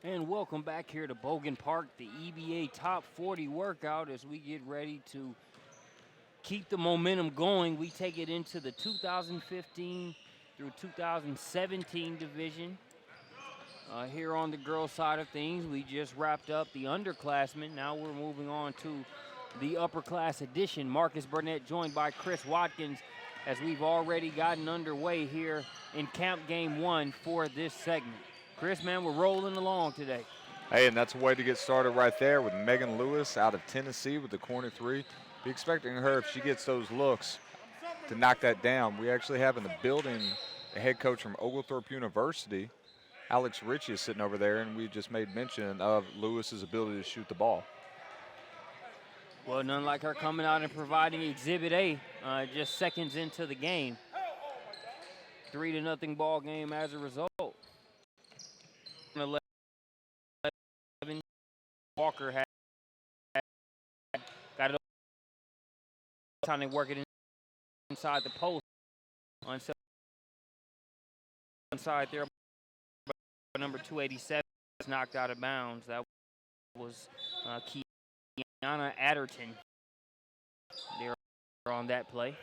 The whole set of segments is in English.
And welcome back here to Bogan Park, the EBA Top 40 workout as we get ready to keep the momentum going. We take it into the 2015 through 2017 division. Here on the girls' side of things, we just wrapped up the underclassmen. Now we're moving on to the upper class edition. Marcus Burnett joined by Chris Watkins as we've already gotten underway here in camp game 1 for this segment. Chris, man, we're rolling along today. Hey, and that's a way to get started right there with Megan Lewis out of Tennessee with the corner three. Be expecting her, if she gets those looks, to knock that down. We actually have in the building a head coach from Oglethorpe University. Alex Ritchie is sitting over there, and we just made mention of Lewis's ability to shoot the ball. Well, none like her coming out and providing Exhibit A just seconds into the game. 3-0 ball game as a result. 11. Walker had got it time to work it inside the post. Inside there, number 287 was knocked out of bounds. That was Kiana Adderton there on that play.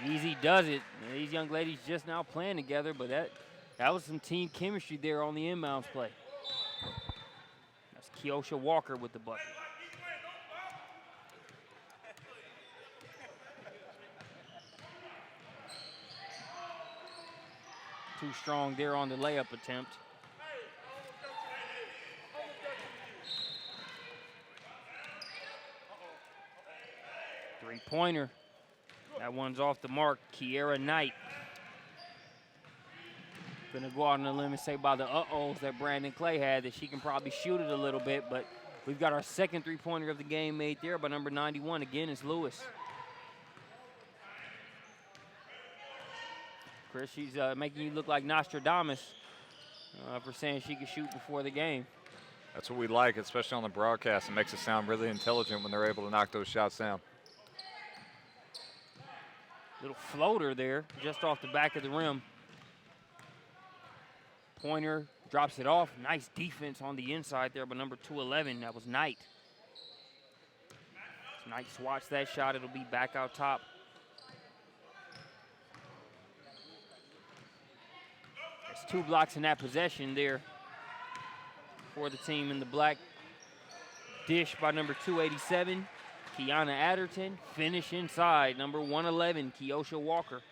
Easy does it. These young ladies just now playing together, but that was some team chemistry there on the inbounds play. That's Keosha Walker with the bucket. Too strong there on the layup attempt. Three-pointer. That one's off the mark. Kiera Knight. Gonna go out on a limb and say by the uh-ohs that Brandon Clay had that she can probably shoot it a little bit, but we've got our second three-pointer of the game made there by number 91. Again, it's Lewis. Chris, she's making you look like Nostradamus for saying she could shoot before the game. That's what we like, especially on the broadcast. It makes it sound really intelligent when they're able to knock those shots down. Little floater there, just off the back of the rim. Pointer drops it off. Nice defense on the inside there by number 211. That was Knight. So Knight swats that shot. It'll be back out top. There's 2 blocks in that possession there for the team in the black. Dish by number 287. Kiana Adderton. Finish inside. Number 111, Keosha Walker.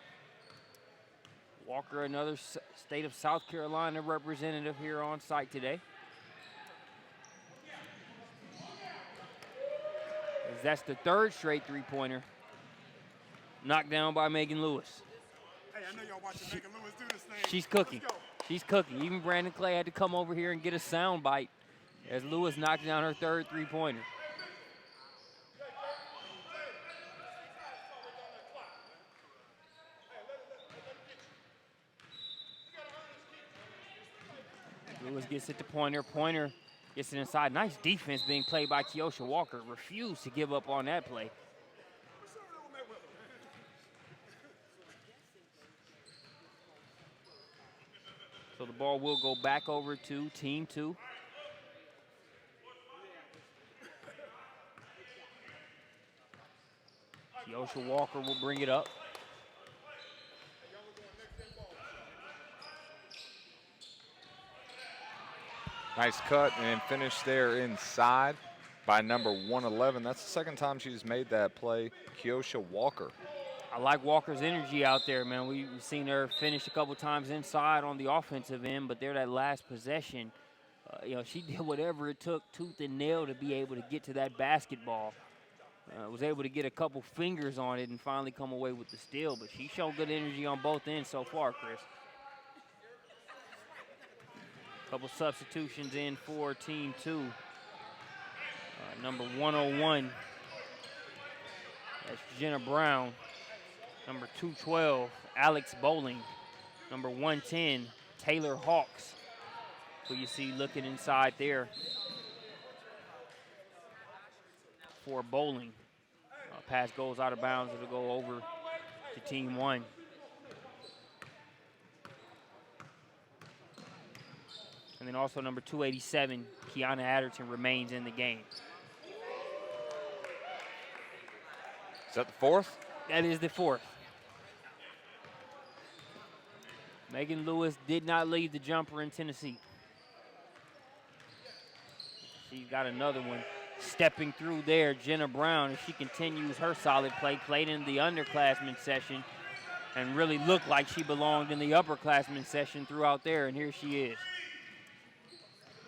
Walker, another state of South Carolina representative here on site today. As that's the 3rd straight three-pointer. Knocked down by Megan Lewis. Hey, I know y'all watching Megan Lewis do this thing. She's cooking. She's cooking. Even Brandon Clay had to come over here and get a sound bite as Lewis knocked down her 3rd three-pointer. Lewis gets it to Pointer. Pointer gets it inside. Nice defense being played by Keosha Walker. Refused to give up on that play. So the ball will go back over to Team 2. Keosha Walker will bring it up. Nice cut and finish there inside by number 111. That's the 2nd time she's made that play, Keosha Walker. I like Walker's energy out there, man. We've seen her finish a couple times inside on the offensive end, but there that last possession, she did whatever it took, tooth and nail, to be able to get to that basketball. Was able to get a couple fingers on it and finally come away with the steal, but she's shown good energy on both ends so far, Chris. Couple substitutions in for Team 2. Number 101, that's Jenna Brown. Number 212, Alex Bowling. Number 110, Taylor Hawks, who you see looking inside there for Bowling. Pass goes out of bounds. It'll go over to Team 1. And then also number 287, Kiana Adderton, remains in the game. Is that the fourth? That is the fourth. Megan Lewis did not leave the jumper in Tennessee. She's got another one stepping through there. Jenna Brown, as she continues her solid play, played in the underclassmen session and really looked like she belonged in the upperclassmen session throughout there, and here she is.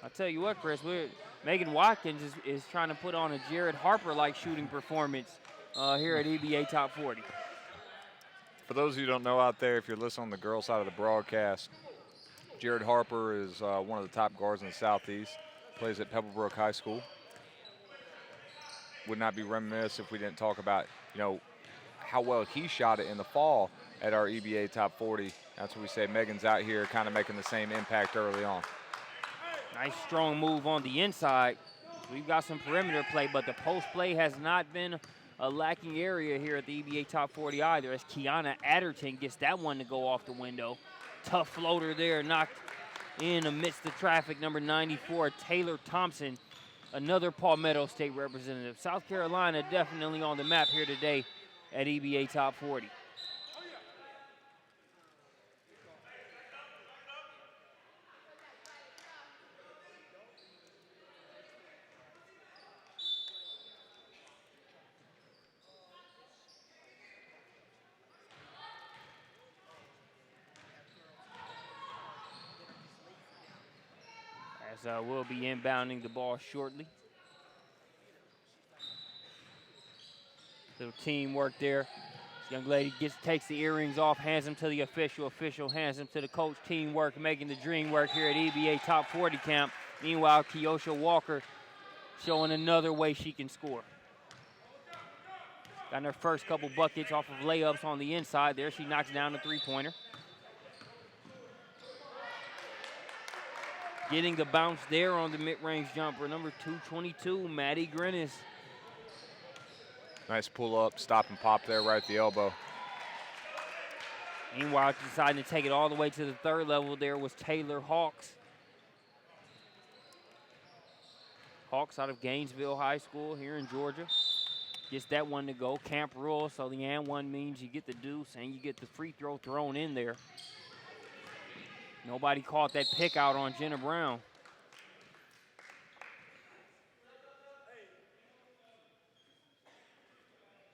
I'll tell you what, Chris, Megan Watkins is trying to put on a Jared Harper-like shooting performance here at EBA Top 40. For those of you who don't know out there, if you're listening on the girls' side of the broadcast, Jared Harper is one of the top guards in the Southeast, plays at Pebblebrook High School. Would not be remiss if we didn't talk about, how well he shot it in the fall at our EBA Top 40. That's what we say. Megan's out here kind of making the same impact early on. Nice strong move on the inside. We've got some perimeter play, but the post play has not been a lacking area here at the EBA Top 40 either, as Kiana Adderton gets that one to go off the window. Tough floater there, knocked in amidst the traffic. Number 94, Taylor Thompson, another Palmetto State representative. South Carolina definitely on the map here today at EBA Top 40. As we'll be inbounding the ball shortly. Little teamwork there. This young lady takes the earrings off, hands them to the official. Official hands them to the coach. Teamwork, making the dream work here at EBA Top 40 camp. Meanwhile, Keosha Walker showing another way she can score. Got her first couple buckets off of layups on the inside there. She knocks down the three-pointer. Getting the bounce there on the mid-range jumper, number 222, Maddie Grinnis. Nice pull-up, stop and pop there right at the elbow. Meanwhile, deciding to take it all the way to the third level there was Taylor Hawks. Hawks out of Gainesville High School here in Georgia. Gets that one to go. Camp rule, so the and one means you get the deuce and you get the free throw thrown in there. Nobody caught that pick out on Jenna Brown.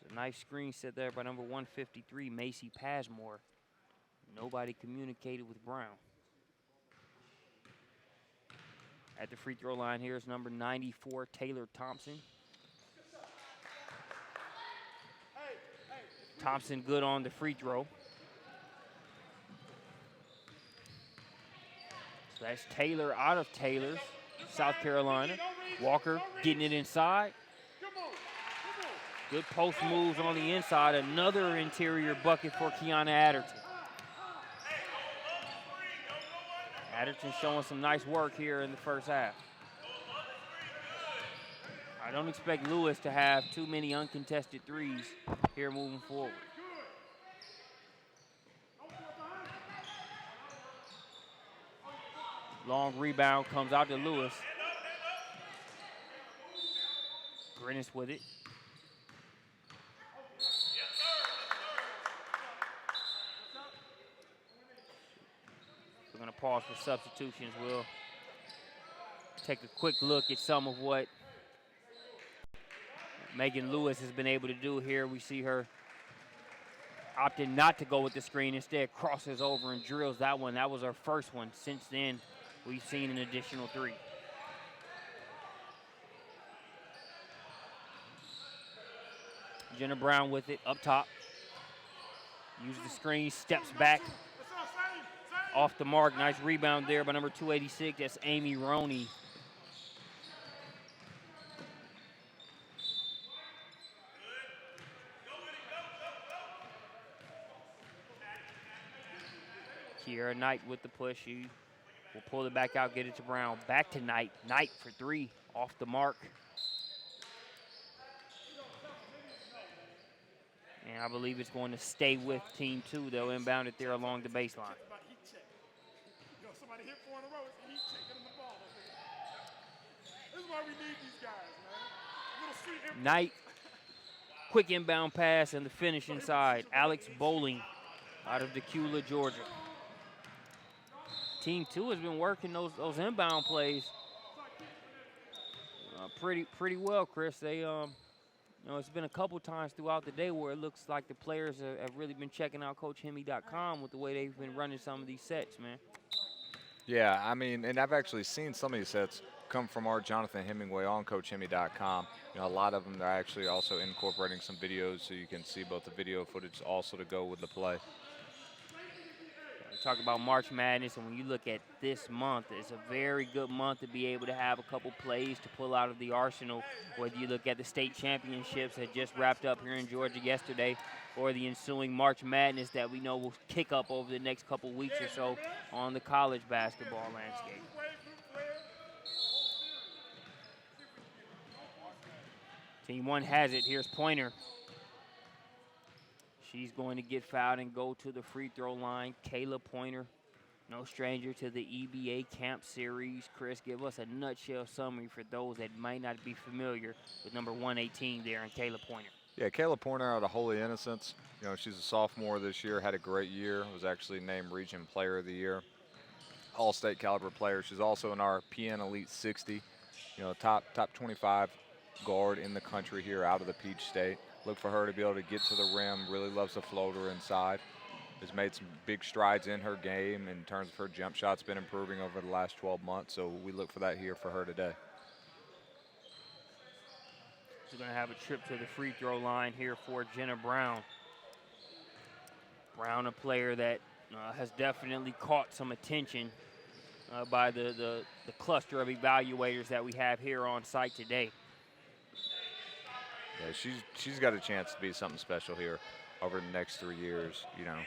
There's a nice screen set there by number 153, Macy Pasmore. Nobody communicated with Brown. At the free throw line here is number 94, Taylor Thompson. Thompson good on the free throw. So that's Taylor out of Taylor's, South Carolina. Walker getting it inside. Good post moves on the inside. Another interior bucket for Kiana Adderton. Adderton showing some nice work here in the first half. I don't expect Lewis to have too many uncontested threes here moving forward. Long rebound comes out to Lewis. Grinnis with it. We're going to pause for substitutions. We'll take a quick look at some of what Megan Lewis has been able to do here. We see her opting not to go with the screen. Instead, crosses over and drills that one. That was her first one. Since then, we've seen an additional three. Jenna Brown with it up top. Uses the screen, steps back. Off the mark. Nice rebound there by number 286. That's Amy Roney. Kiera Knight with the push. She will pull it back out, get it to Brown. Back to Knight. Knight for three. Off the mark. And I believe it's going to stay with Team 2. They'll inbound it there along the baseline. know, somebody hit 4 in a row, and he's taking the ball. This is why we need these guys, man. A little street input. Knight, quick inbound pass and the finish inside. Alex Bowling out of Decula, Georgia. Team 2 has been working those inbound plays pretty well, Chris. They it's been a couple times throughout the day where it looks like the players have really been checking out CoachHemi.com with the way they've been running some of these sets, man. Yeah, I mean, and I've actually seen some of these sets come from our Jonathan Hemingway on CoachHemi.com. You know, a lot of them are actually also incorporating some videos so you can see both the video footage also to go with the play. We talk about March Madness, and when you look at this month, it's a very good month to be able to have a couple plays to pull out of the arsenal. Whether you look at the state championships that just wrapped up here in Georgia yesterday, or the ensuing March Madness that we know will kick up over the next couple weeks or so on the college basketball landscape. Team 1 has it. Here's Pointer. She's going to get fouled and go to the free throw line. Kayla Pointer, no stranger to the EBA Camp Series. Chris, give us a nutshell summary for those that might not be familiar with number 118 there and Kayla Pointer. Yeah, Kayla Pointer out of Holy Innocents. You know, she's a sophomore this year, had a great year, was actually named Region Player of the Year. All-state caliber player. She's also in our PN Elite 60, you know, top 25 guard in the country here out of the Peach State. Look for her to be able to get to the rim, really loves the floater inside. Has made some big strides in her game in terms of her jump shot's been improving over the last 12 months, so we look for that here for her today. She's going to have a trip to the free throw line here for Jenna Brown. Brown, a player that has definitely caught some attention by the cluster of evaluators that we have here on site today. Yeah, she's got a chance to be something special here over the next 3 years. You know,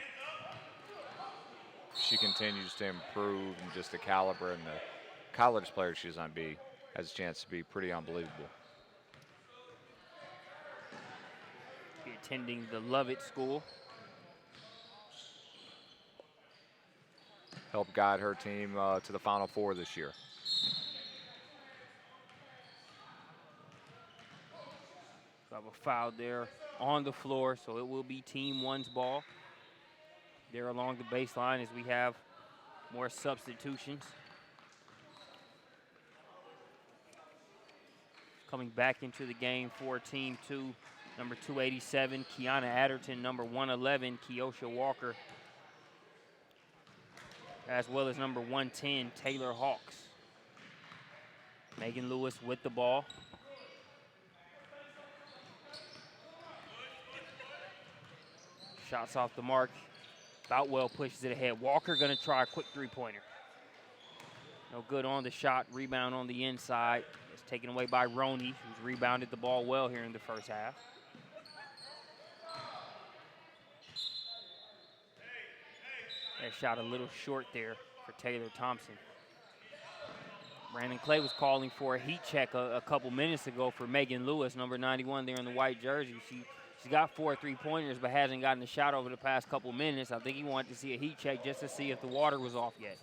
she continues to improve, and just the caliber and the college player she's going to be has a chance to be pretty unbelievable. Be attending the Lovett School. Helped guide her team to the Final Four this year. So I have a foul there on the floor, so it will be Team 1's ball. There along the baseline as we have more substitutions. Coming back into the game for Team 2, number 287, Kiana Adderton, number 111, Keosha Walker, as well as number 110, Taylor Hawks. Megan Lewis with the ball. Shots off the mark. Boutwell pushes it ahead. Walker gonna try a quick three-pointer. No good on the shot. Rebound on the inside. It's taken away by Roney, who's rebounded the ball well here in the first half. That shot a little short there for Taylor Thompson. Brandon Clay was calling for a heat check a couple minutes ago for Megan Lewis, number 91 there in the white jersey. She's got 4 3-pointers, but hasn't gotten a shot over the past couple minutes. I think he wanted to see a heat check just to see if the water was off yet.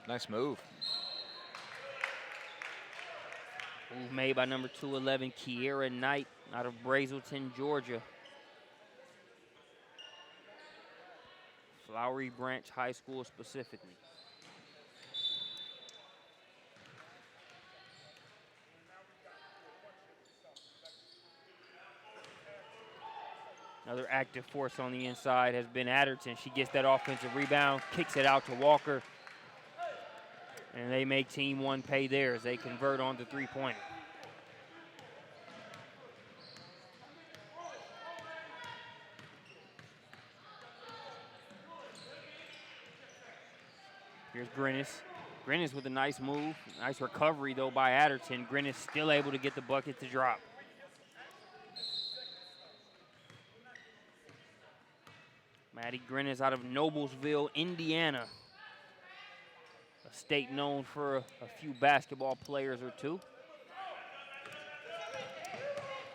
Nice move. Move made by number 211, Kiera Knight, out of Brazelton, Georgia. Flowery Branch High School specifically. Another active force on the inside has been Adderton. She gets that offensive rebound, kicks it out to Walker. And they make Team 1 pay theirs. They convert on the three-pointer. Here's Grinnis. Grinnis with a nice move. Nice recovery, though, by Adderton. Grinnis still able to get the bucket to drop. Maddie Grinnis out of Noblesville, Indiana. A state known for a few basketball players or two.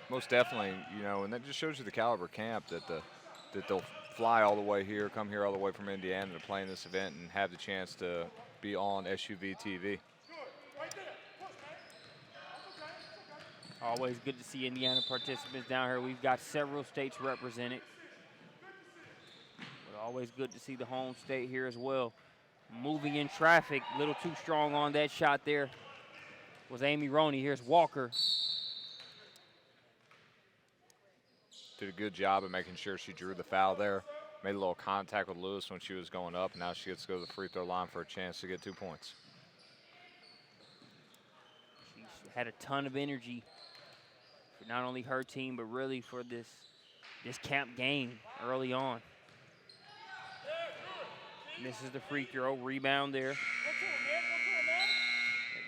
Most definitely, you know, and that just shows you the caliber camp that the that they'll fly all the way here, come here all the way from Indiana to play in this event and have the chance to be on SUVtv. Always good to see Indiana participants down here. We've got several states represented. But always good to see the home state here as well. Moving in traffic, a little too strong on that shot there was Amy Roney. Here's Walker. Did a good job of making sure she drew the foul there. Made a little contact with Lewis when she was going up. Now she gets to go to the free throw line for a chance to get 2 points. She had a ton of energy for not only her team, but really for this camp game early on. Misses the free throw, rebound there. That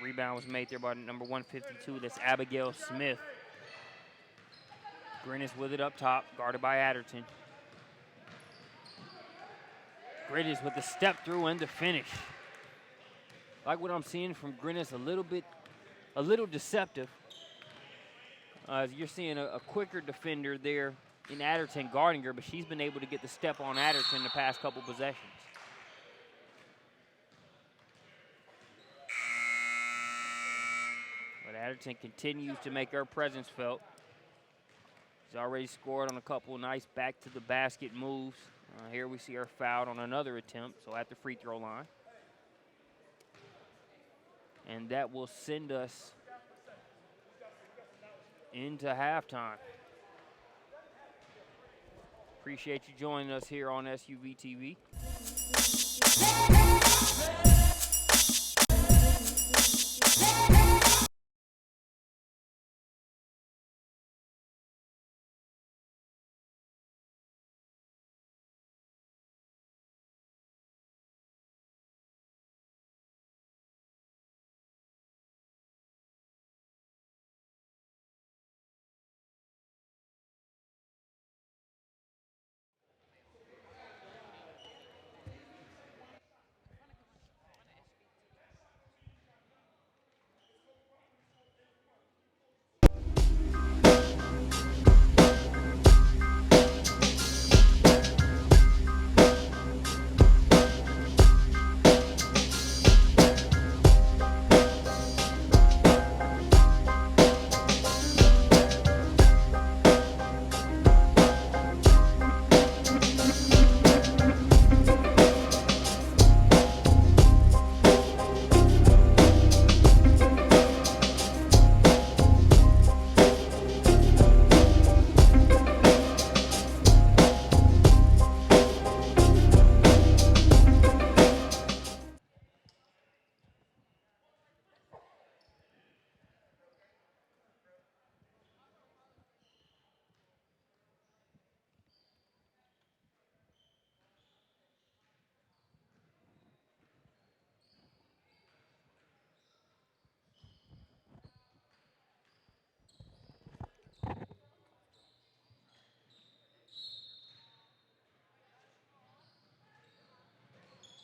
rebound was made there by number 152. That's Abigail Smith. Grinnis with it up top, guarded by Adderton. Grinnis with the step through and the finish. Like what I'm seeing from Grinnis, a little deceptive. You're seeing a quicker defender there in Adderton guarding her, but she's been able to get the step on Adderton the past couple possessions. But Adderton continues to make her presence felt. She's already scored on a couple nice back to the basket moves. Here we see her fouled on another attempt, so at the free throw line. And that will send us into halftime. Appreciate you joining us here on SUVtv.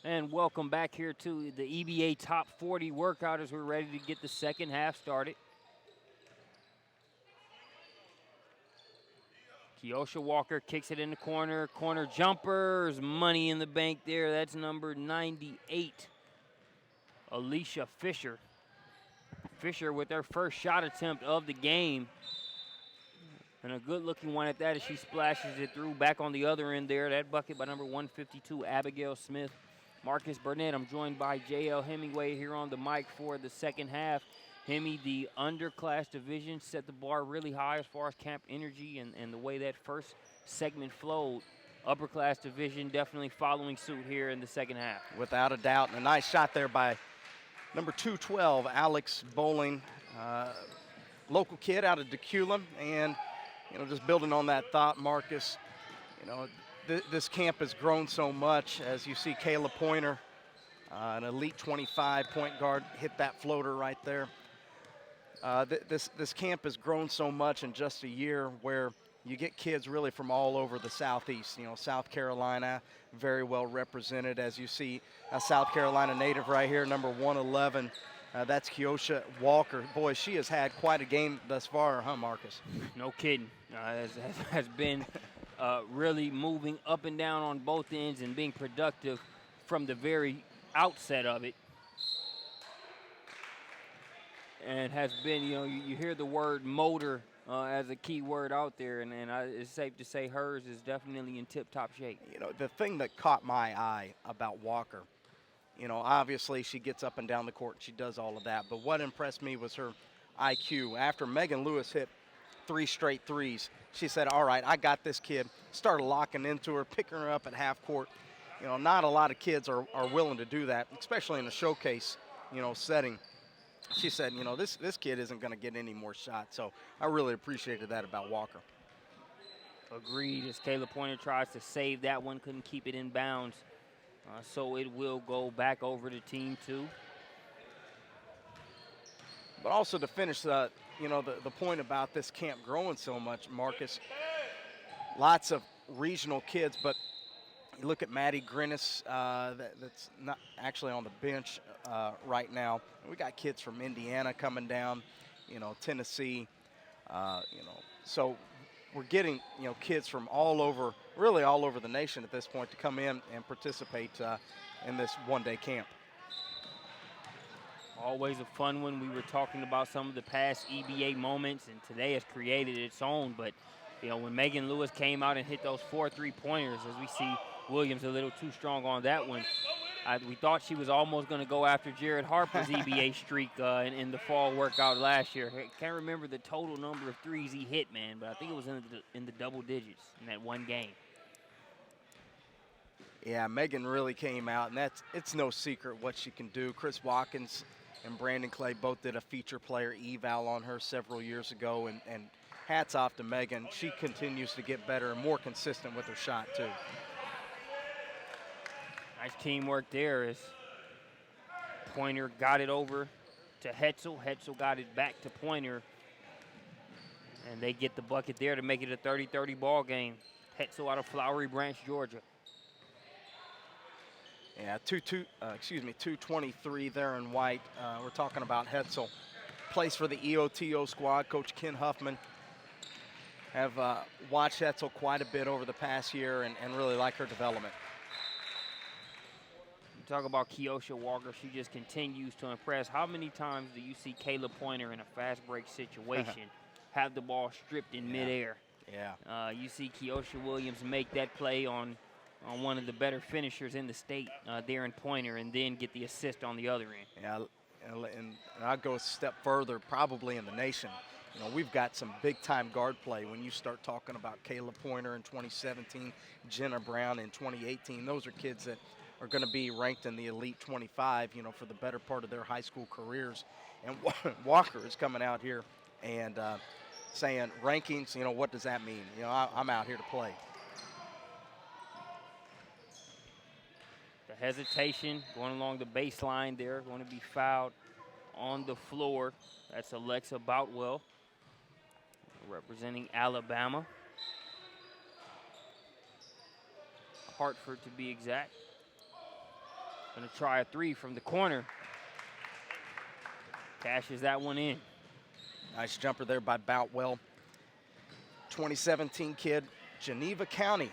And welcome back here to the EBA Top 40 workout as we're ready to get the second half started. Keosha Walker kicks it in the corner. Corner jumpers, money in the bank there. That's number 98, Alicia Fisher. Fisher with her first shot attempt of the game. And a good-looking one at that as she splashes it through back on the other end there. That bucket by number 152, Abigail Smith. Marcus Burnett. I'm joined by J.L. Hemingway here on the mic for the second half. Hemi, the underclass division, set the bar really high as far as camp energy and the way that first segment flowed. Upper class division definitely following suit here in the second half. Without a doubt, and a nice shot there by number 212, Alex Bowling, local kid out of Deculum. And, just building on that thought, Marcus, this camp has grown so much as you see Kayla Pointer, an elite 25 point guard, hit that floater right there. This camp has grown so much in just a year where you get kids really from all over the Southeast. South Carolina, very well represented, as you see a South Carolina native right here, number 111. That's Keosha Walker. Boy, she has had quite a game thus far, huh, Marcus? No kidding. Has been really moving up and down on both ends and being productive from the very outset of it. And has been, you hear the word motor as a key word out there, and it's safe to say hers is definitely in tip-top shape. The thing that caught my eye about Walker, obviously she gets up and down the court and she does all of that, but what impressed me was her IQ. After Megan Lewis hit 3 straight threes, she said, all right, I got this kid. Started locking into her, picking her up at half court. Not a lot of kids are willing to do that, especially in a showcase, setting. She said, this kid isn't going to get any more shots. So I really appreciated that about Walker. Agreed. As Kayla Pointer tries to save that one, couldn't keep it in bounds. So it will go back over to Team 2. But also to finish, the point about this camp growing so much, Marcus, lots of regional kids, but you look at Maddie Grinnis, that's not actually on the bench right now. We got kids from Indiana coming down, Tennessee, so we're getting, kids from all over, really all over the nation at this point to come in and participate in this one-day camp. Always a fun one. We were talking about some of the past EBA moments, and today has created its own. But, when Megan Lewis came out and hit those 4 3-pointers, as we see Williams a little too strong on that one, we thought she was almost going to go after Jared Harper's EBA streak in the fall workout last year. I can't remember the total number of threes he hit, man, but I think it was in the double digits in that one game. Yeah, Megan really came out, and it's no secret what she can do. Chris Watkins and Brandon Clay both did a feature player eval on her several years ago, and hats off to Megan. She continues to get better and more consistent with her shot, too. Nice teamwork there as Pointer got it over to Hetzel. Hetzel got it back to Pointer, and they get the bucket there to make it a 30-30 ball game. Hetzel out of Flowery Branch, Georgia. Yeah, 223 there in white. We're talking about Hetzel. Plays for the EOTO squad. Coach Ken Huffman have watched Hetzel quite a bit over the past year and really like her development. You talk about Keosha Walker. She just continues to impress. How many times do you see Kayla Pointer in a fast break situation have the ball stripped in midair? Yeah. You see Keosha Williams make that play on one of the better finishers in the state, Darren Pointer, and then get the assist on the other end. Yeah, and I'll go a step further, probably in the nation. We've got some big-time guard play when you start talking about Kayla Pointer in 2017, Jenna Brown in 2018. Those are kids that are going to be ranked in the Elite 25, for the better part of their high school careers. And Walker is coming out here and saying, rankings, what does that mean? I'm out here to play. The hesitation going along the baseline there, going to be fouled on the floor. That's Alexa Boutwell, representing Alabama. Hartford, to be exact. Going to try a 3 from the corner. Cashes that one in. Nice jumper there by Boutwell. 2017 kid, Geneva County.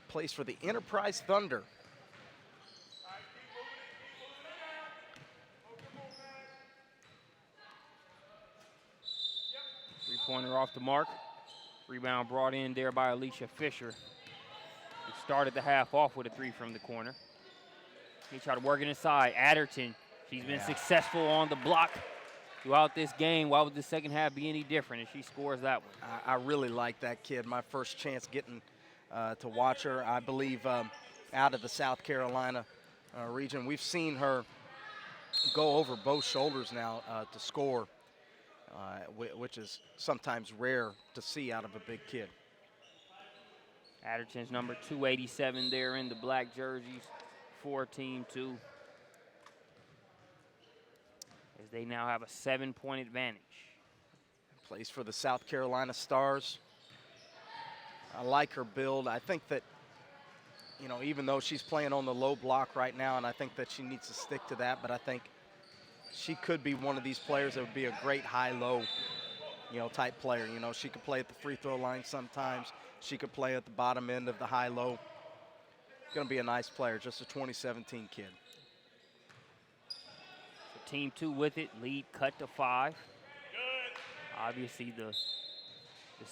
Plays for the Enterprise Thunder. Three-pointer off the mark. Rebound brought in there by Alicia Fisher. He started the half off with a 3 from the corner. He tried to work it inside. Adderton, she's been successful on the block throughout this game. Why would the second half be any different if she scores that one? I really like that kid. My first chance getting to watch her, I believe, out of the South Carolina region. We've seen her go over both shoulders now to score, which is sometimes rare to see out of a big kid. Adderton's number 287 there in the black jerseys for Team 2. As they now have a 7-point advantage. Plays for the South Carolina Stars. I like her build. I think that, even though she's playing on the low block right now, and I think that she needs to stick to that, but I think she could be one of these players that would be a great high-low type player. She could play at the free throw line sometimes. She could play at the bottom end of the high-low. Going to be a nice player, just a 2017 kid. So team 2 with it, lead cut to 5. Obviously, the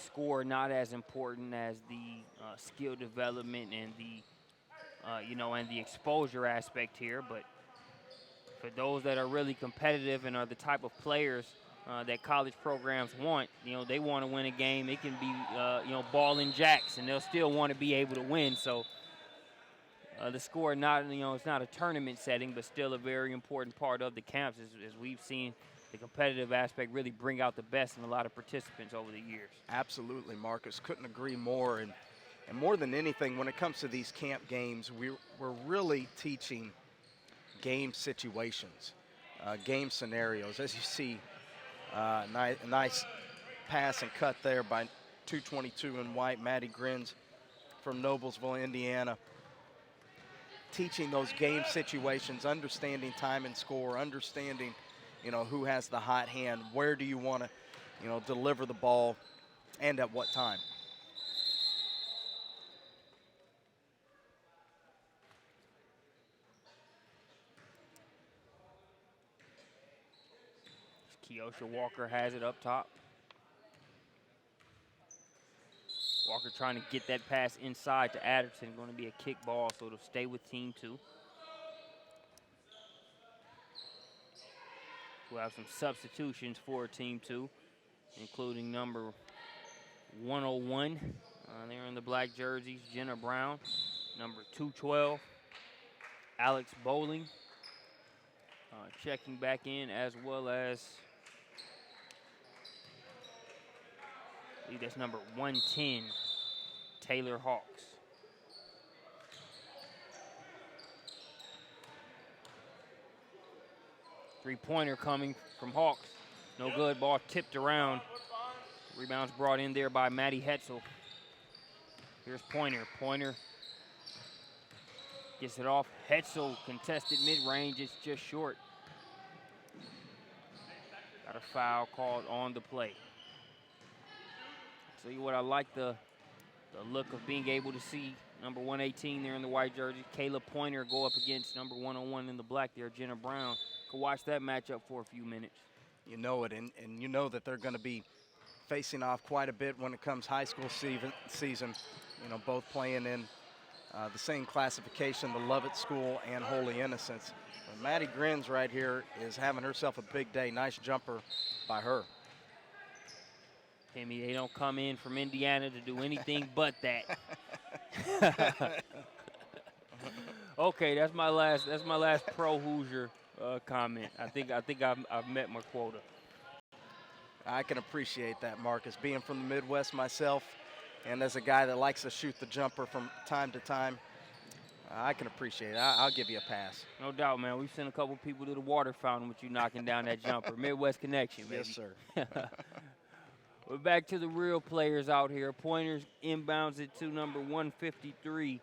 score not as important as the skill development and the and the exposure aspect here. But for those that are really competitive and are the type of players that college programs want, they want to win a game. It can be ball and jacks, and they'll still want to be able to win. So the score not it's not a tournament setting, but still a very important part of the camps as we've seen the competitive aspect really bring out the best in a lot of participants over the years. Absolutely, Marcus. Couldn't agree more. And more than anything, when it comes to these camp games, we're really teaching game situations, game scenarios. As you see, a nice pass and cut there by 222 in white, Maddie Grins from Noblesville, Indiana. Teaching those game situations, understanding time and score, understanding who has the hot hand, where do you want to, deliver the ball, and at what time. Keosha Walker has it up top. Walker trying to get that pass inside to Adderton. Going to be a kick ball, so it'll stay with team 2. We'll have some substitutions for team 2, including number 101. They're in the black jerseys, Jenna Brown. Number 212, Alex Bowling. Checking back in, as well as I believe that's number 110, Taylor Hawks. Three-pointer coming from Hawks. No good. Ball tipped around. Rebounds brought in there by Maddie Hetzel. Here's Pointer. Pointer gets it off. Hetzel contested mid-range. It's just short. Got a foul called on the play. Tell you what, I like the look of being able to see number 118 there in the white jersey, Kayla Pointer, go up against number 101 in the black there, Jenna Brown. Could watch that matchup for a few minutes. You know it, and you know that they're going to be facing off quite a bit when it comes high school season. Both playing in the same classification, the Lovett School and Holy Innocents. But Maddie Grins right here is having herself a big day. Nice jumper by her. Timmy, they don't come in from Indiana to do anything but that. Okay, that's my last pro Hoosier comment. I think I've met my quota. I can appreciate that, Marcus. Being from the Midwest myself, and as a guy that likes to shoot the jumper from time to time, I can appreciate it. I'll give you a pass. No doubt, man. We've sent a couple people to the water fountain with you knocking down that jumper. Midwest connection, baby. Yes, sir. We're back to the real players out here. Pointers inbounds it to number 153,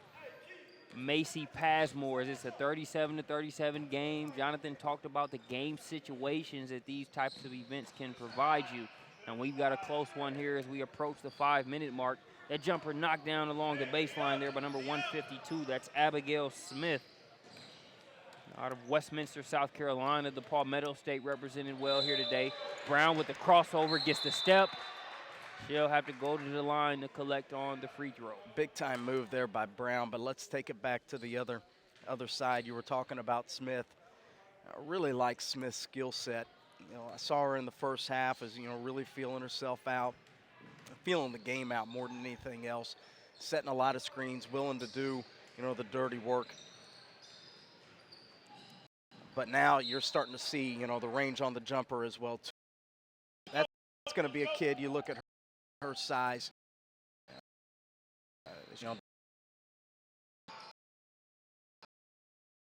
Macy Passmore. It's a 37-37 game. Jonathan talked about the game situations that these types of events can provide you. And we've got a close one here as we approach the 5-minute mark. That jumper knocked down along the baseline there by number 152. That's Abigail Smith out of Westminster, South Carolina. The Palmetto State represented well here today. Brown with the crossover, gets the step. She'll have to go to the line to collect on the free throw. Big time move there by Brown, but let's take it back to the other side. You were talking about Smith. I really like Smith's skill set. I saw her in the first half as, really feeling herself out, feeling the game out more than anything else, setting a lot of screens, willing to do, the dirty work. But now you're starting to see, the range on the jumper as well, too. That's going to be a kid. You look at her size.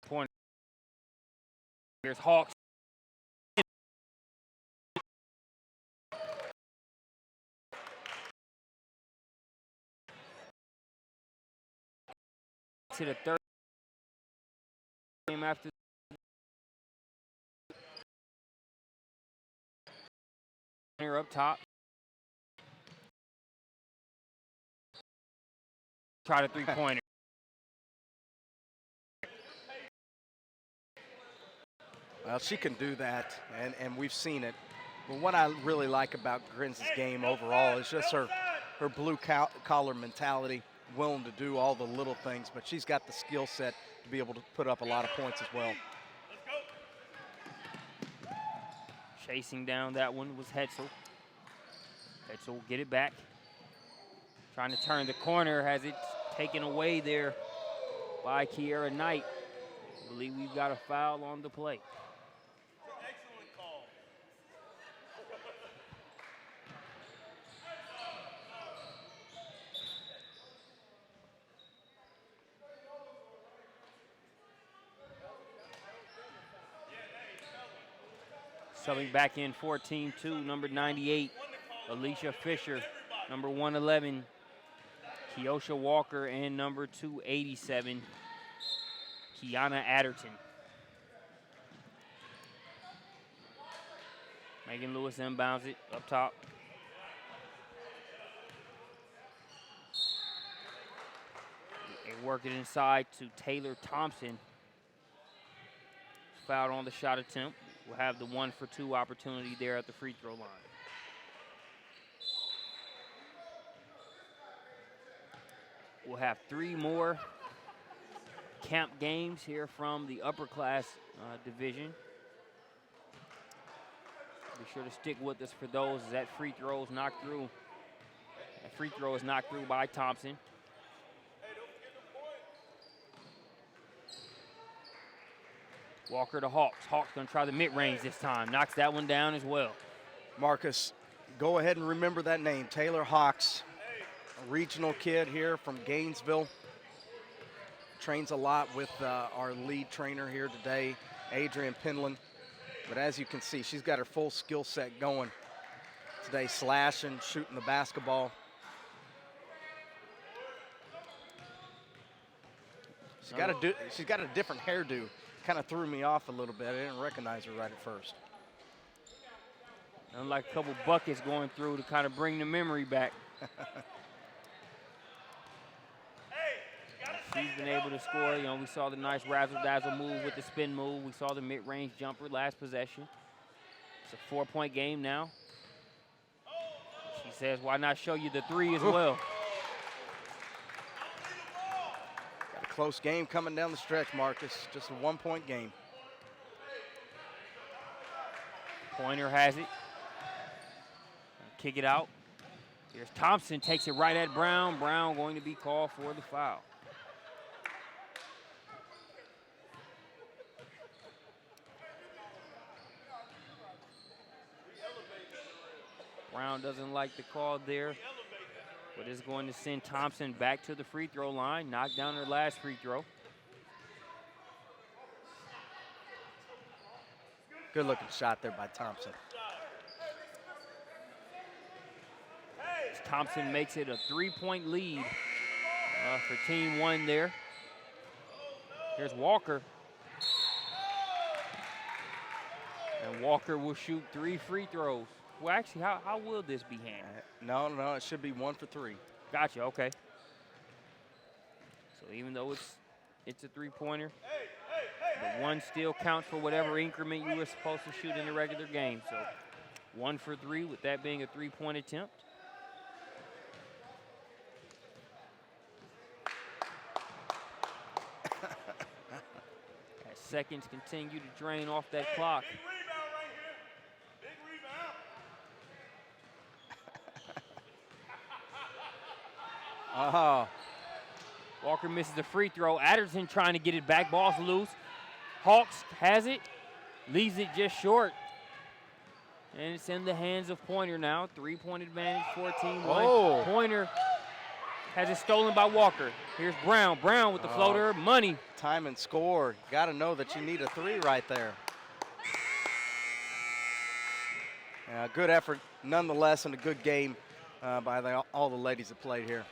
Point. Here's Hawks. To the third game after. Up top. try the three-pointer. Well, she can do that, and we've seen it. But what I really like about Grins' game overall is just her blue-collar mentality, willing to do all the little things, but she's got the skill set to be able to put up a lot of points as well. Chasing down that one was Hetzel. Hetzel will get it back. Trying to turn the corner, has it taken away there by Kiera Knight. I believe we've got a foul on the play. Excellent call. Subbing back in for team 2, number 98, Alicia Fisher, number 111, Keosha Walker, and number 287, Kiana Adderton. Megan Lewis inbounds it up top. They work it inside to Taylor Thompson. Fouled on the shot attempt. We'll have the 1-for-2 opportunity there at the free throw line. We'll have 3 more camp games here from the upper class division. Be sure to stick with us for those as that free throw is knocked through. That free throw is knocked through by Thompson. Walker to Hawks. Hawks gonna try the mid-range this time. Knocks that one down as well. Marcus, go ahead and remember that name, Taylor Hawks, a regional kid here from Gainesville. Trains a lot with our lead trainer here today, Adrian Penland. But as you can see, she's got her full skill set going today, slashing, shooting the basketball. She's got a different hairdo. Kind of threw me off a little bit. I didn't recognize her right at first. And like a couple buckets going through to kind of bring the memory back. She's been able to score. You know, we saw the nice razzle-dazzle move with the spin move. We saw the mid-range jumper last possession. It's a 4-point game now. She says, why not show you the 3 as well? Got a close game coming down the stretch, Marcus. Just a 1-point game. Pointer has it. Kick it out. Here's Thompson, takes it right at Brown. Brown going to be called for the foul. Brown doesn't like the call there, but is going to send Thompson back to the free throw line, knock down her last free throw. Good looking shot there by Thompson. Thompson makes it a 3-point lead for team 1 there. Here's Walker. And Walker will shoot 3 free throws. Well, actually, how will this be handled? No, it should be 1 for 3. Gotcha, okay. So even though it's a 3-pointer, the 1 still counts for whatever increment you were supposed to shoot in the regular game. So 1 for 3 with that being a 3-point attempt. As seconds continue to drain off that clock. Walker misses the free throw. Adderton trying to get it back. Ball's loose. Hawks has it. Leaves it just short. And it's in the hands of Pointer now. 3-point advantage for team 1. Oh. Pointer has it stolen by Walker. Here's Brown. Brown with the floater. Money. Time and score. Got to know that you need a 3 right there. Good effort nonetheless, and a good game by all the ladies that played here.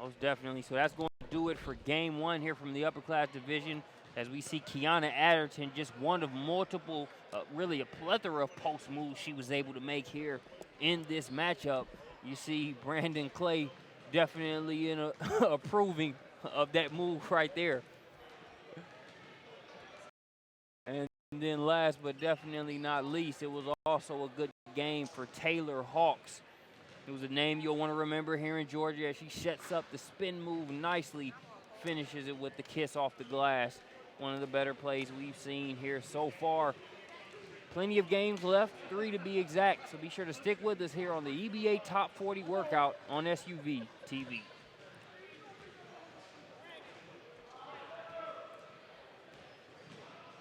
Most definitely. So that's going to do it for game 1 here from the upper class division, as we see Kiana Adderton, just one of multiple, really a plethora of post moves she was able to make here in this matchup. You see Brandon Clay definitely approving of that move right there. And then last but definitely not least, it was also a good game for Taylor Hawks. It was a name you'll want to remember here in Georgia as she sets up the spin move nicely, finishes it with the kiss off the glass. One of the better plays we've seen here so far. Plenty of games left, 3 to be exact, so be sure to stick with us here on the EBA Top 40 Workout on SUVtv.